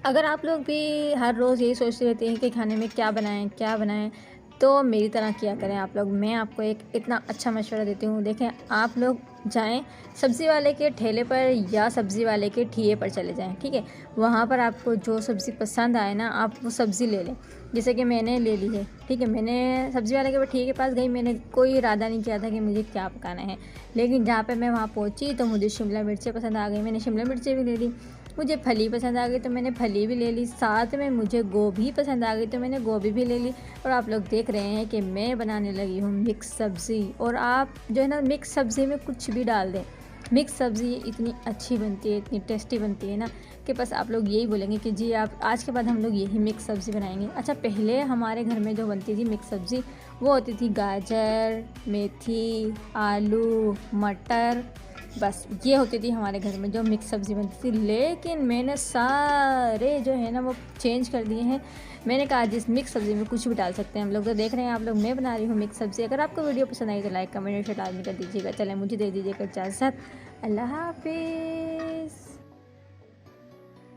अगर आप लोग भी हर रोज़ यही सोचते रहते हैं कि खाने में क्या बनाएँ, तो मेरी तरह किया करें आप लोग। मैं आपको एक इतना अच्छा मशवरा देती हूँ। देखें, आप लोग जाएँ सब्ज़ी वाले के ठेले पर या सब्ज़ी वाले के ठिए पर चले जाएँ, ठीक है? वहाँ पर आपको जो सब्ज़ी पसंद आए ना, आप वो सब्ज़ी ले लें। जैसे कि मैंने ले ली है, ठीक है? मैंने सब्ज़ी वाले के ठिए के पास गई, मैंने कोई इरादा नहीं किया था कि मुझे क्या पकाना है। लेकिन जहाँ पे मैं वहाँ पहुँची तो मुझे शिमला मिर्चें पसंद आ गई, मैंने शिमला मिर्चें भी ले ली। मुझे फली पसंद आ गई तो मैंने फली भी ले ली, साथ में मुझे गोभी पसंद आ गई तो मैंने गोभी भी ले ली। और आप लोग देख रहे हैं कि मैं बनाने लगी हूँ मिक्स सब्ज़ी। और आप जो है ना, मिक्स सब्ज़ी में कुछ भी डाल दें, मिक्स सब्ज़ी इतनी अच्छी बनती है, इतनी टेस्टी बनती है ना, कि बस आप लोग यही बोलेंगे कि जी आप आज के बाद हम लोग यही मिक्स सब्ज़ी बनाएंगे। अच्छा, पहले हमारे घर में जो बनती थी मिक्स सब्ज़ी, वो होती थी गाजर, मेथी, आलू, मटर, बस ये होती थी हमारे घर में जो मिक्स सब्ज़ी बनती थी। लेकिन मैंने सारे जो है ना वो चेंज कर दिए हैं। मैंने कहा जिस मिक्स सब्ज़ी में कुछ भी डाल सकते हैं हम लोग। तो देख रहे हैं आप लोग, मैं बना रही हूँ मिक्स सब्ज़ी। अगर आपको वीडियो पसंद आई तो लाइक कमेंट और शेयर लाजमी कर दीजिएगा। चलें, मुझे दे दीजिएगा इजाज़त। अल्लाह हाफ़िज़।